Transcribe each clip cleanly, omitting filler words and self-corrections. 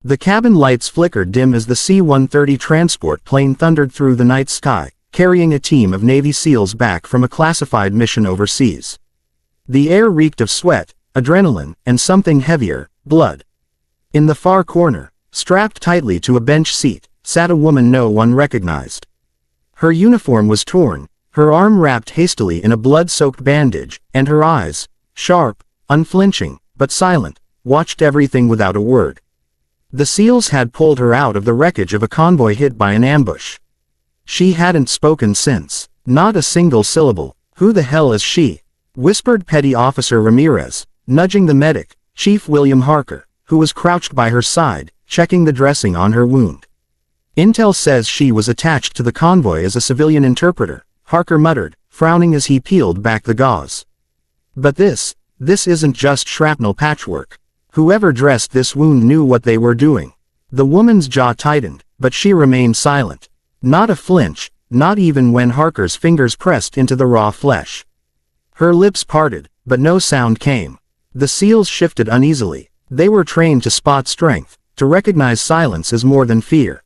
The cabin lights flickered dim as the C-130 transport plane thundered through the night sky, carrying a team of Navy SEALs back from a classified mission overseas. The air reeked of sweat, adrenaline, and something heavier, blood. In the far corner, strapped tightly to a bench seat, sat a woman no one recognized. Her uniform was torn, her arm wrapped hastily in a blood-soaked bandage, and her eyes, sharp, unflinching, but silent, watched everything without a word. The SEALs had pulled her out of the wreckage of a convoy hit by an ambush. She hadn't spoken since. Not a single syllable. "Who the hell is she?" whispered Petty Officer Ramirez, nudging the medic, Chief William Harker, who was crouched by her side, checking the dressing on her wound. "Intel says she was attached to the convoy as a civilian interpreter," Harker muttered, frowning as he peeled back the gauze. "But this isn't just shrapnel patchwork. Whoever dressed this wound knew what they were doing." The woman's jaw tightened, but she remained silent. Not a flinch, not even when Harker's fingers pressed into the raw flesh. Her lips parted, but no sound came. The SEALs shifted uneasily. They were trained to spot strength, to recognize silence as more than fear.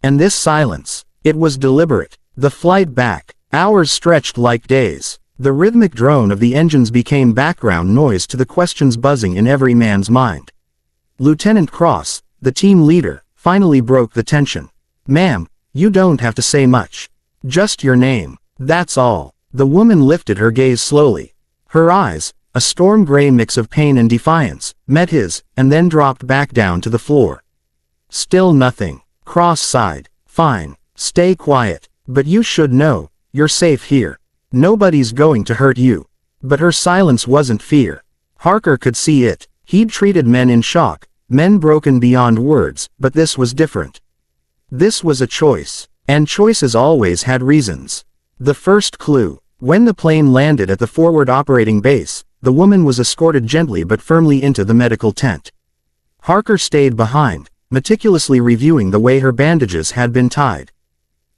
And this silence, it was deliberate. The flight back, hours stretched like days. The rhythmic drone of the engines became background noise to the questions buzzing in every man's mind. Lieutenant Cross, the team leader, finally broke the tension. "Ma'am, you don't have to say much. Just your name. That's all." The woman lifted her gaze slowly. Her eyes, a storm gray mix of pain and defiance, met his, and then dropped back down to the floor. "Still nothing." Cross sighed. "Fine. Stay quiet. But you should know, you're safe here. Nobody's going to hurt you." But her silence wasn't fear. Harker could see it. He'd treated men in shock, men broken beyond words, but this was different. This was a choice, and choices always had reasons. The first clue. When the plane landed at the forward operating base, the woman was escorted gently but firmly into the medical tent. Harker stayed behind, meticulously reviewing the way her bandages had been tied.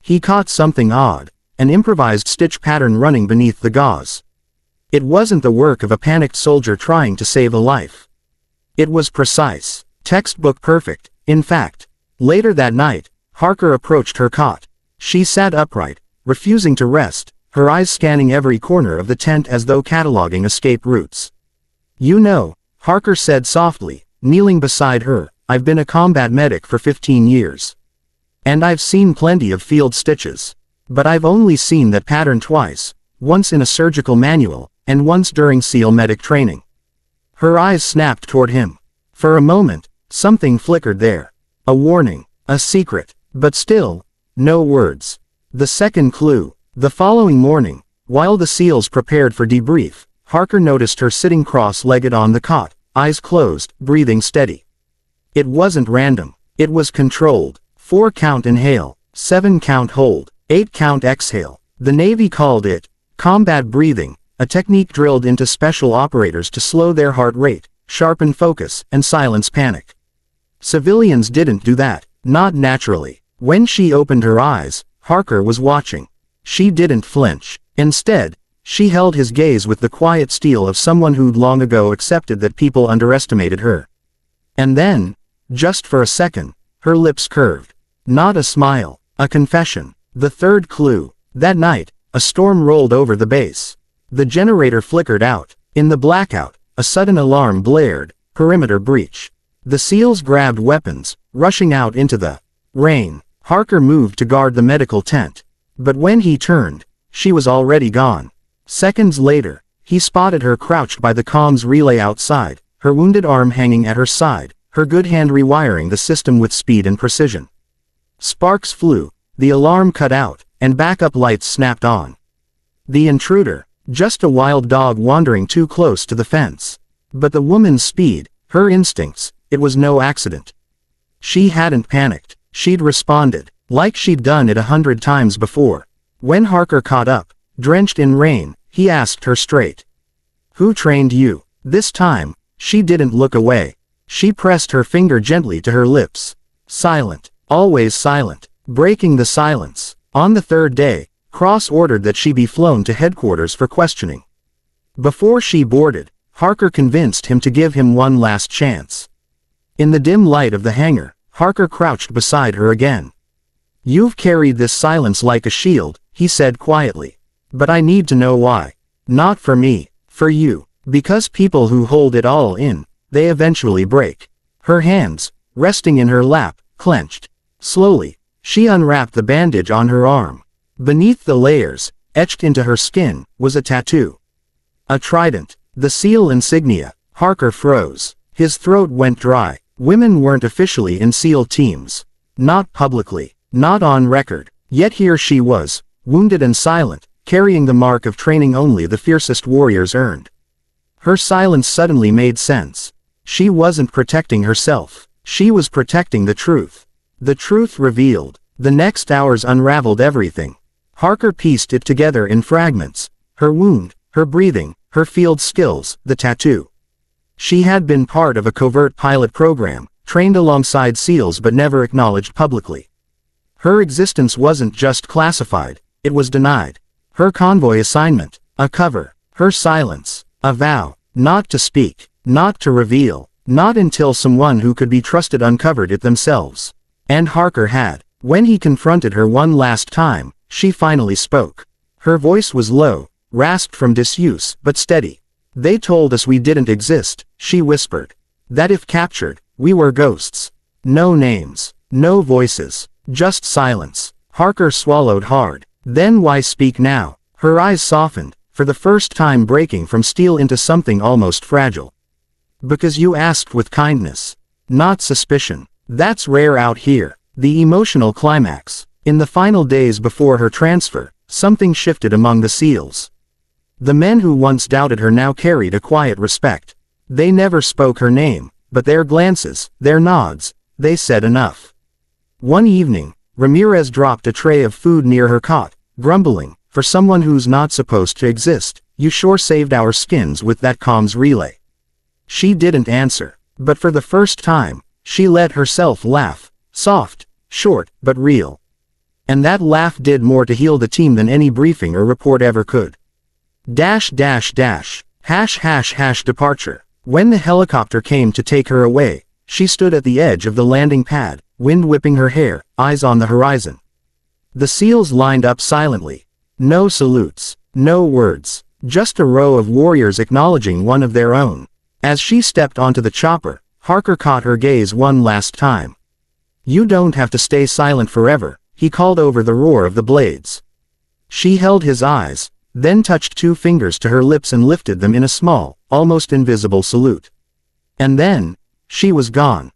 He caught something odd. An improvised stitch pattern running beneath the gauze. It wasn't the work of a panicked soldier trying to save a life. It was precise, textbook perfect. In fact, later that night, Harker approached her cot. She sat upright, refusing to rest, her eyes scanning every corner of the tent as though cataloging escape routes. "You know," Harker said softly, kneeling beside her, "I've been a combat medic for 15 years. And I've seen plenty of field stitches. But I've only seen that pattern twice, once in a surgical manual, and once during SEAL medic training." Her eyes snapped toward him. For a moment, something flickered there. A warning, a secret, but still, no words. The second clue. The following morning, while the SEALs prepared for debrief, Harker noticed her sitting cross-legged on the cot, eyes closed, breathing steady. It wasn't random. It was controlled. 4-count inhale, 7-count hold, 8-count exhale. The Navy called it combat breathing, a technique drilled into special operators to slow their heart rate, sharpen focus, and silence panic. Civilians didn't do that, not naturally. When she opened her eyes, Harker was watching. She didn't flinch. Instead, she held his gaze with the quiet steel of someone who'd long ago accepted that people underestimated her. And then, just for a second, her lips curved. Not a smile, a confession. The third clue. That night, a storm rolled over the base. The generator flickered out. In the blackout, a sudden alarm blared, perimeter breach. The SEALs grabbed weapons, rushing out into the rain. Harker moved to guard the medical tent. But when he turned, she was already gone. Seconds later, he spotted her crouched by the comms relay outside, her wounded arm hanging at her side, her good hand rewiring the system with speed and precision. Sparks flew. The alarm cut out, and backup lights snapped on. The intruder, just a wild dog wandering too close to the fence. But the woman's speed, her instincts, it was no accident. She hadn't panicked. She'd responded, like she'd done it 100 times before. When Harker caught up, drenched in rain, he asked her straight. "Who trained you?" This time, she didn't look away. She pressed her finger gently to her lips. Silent, always silent. Breaking the silence. On the third day, Cross ordered that she be flown to headquarters for questioning. Before she boarded, Harker convinced him to give him one last chance. In the dim light of the hangar, Harker crouched beside her again. "You've carried this silence like a shield," he said quietly. "But I need to know why. Not for me, for you. Because people who hold it all in, they eventually break." Her hands, resting in her lap, clenched. Slowly, she unwrapped the bandage on her arm. Beneath the layers, etched into her skin, was a tattoo. A trident, the SEAL insignia. Harker froze. His throat went dry. Women weren't officially in SEAL teams. Not publicly. Not on record. Yet here she was, wounded and silent, carrying the mark of training only the fiercest warriors earned. Her silence suddenly made sense. She wasn't protecting herself. She was protecting the truth. The truth revealed. The next hours unraveled everything. Harker pieced it together in fragments. Her wound, her breathing, her field skills, the tattoo. She had been part of a covert pilot program, trained alongside SEALs but never acknowledged publicly. Her existence wasn't just classified, it was denied. Her convoy assignment, a cover. Her silence, a vow, not to speak, not to reveal, not until someone who could be trusted uncovered it themselves. And Harker had. When he confronted her one last time, she finally spoke. Her voice was low, rasped from disuse, but steady. "They told us we didn't exist," she whispered. "That if captured, we were ghosts. No names, no voices, just silence." Harker swallowed hard. "Then why speak now?" Her eyes softened, for the first time breaking from steel into something almost fragile. "Because you asked with kindness. Not suspicion. That's rare out here." The emotional climax. In the final days before her transfer, something shifted among the SEALs. The men who once doubted her now carried a quiet respect. They never spoke her name, but their glances, their nods, they said enough. One evening, Ramirez dropped a tray of food near her cot, grumbling, "For someone who's not supposed to exist, you sure saved our skins with that comms relay." She didn't answer, but for the first time, she let herself laugh, soft, short, but real. And that laugh did more to heal the team than any briefing or report ever could. Departure. When the helicopter came to take her away, she stood at the edge of the landing pad, wind whipping her hair, eyes on the horizon. The SEALs lined up silently. No salutes, no words, just a row of warriors acknowledging one of their own. As she stepped onto the chopper, Harker caught her gaze one last time. "You don't have to stay silent forever," he called over the roar of the blades. She held his eyes, then touched 2 fingers to her lips and lifted them in a small, almost invisible salute. And then, she was gone.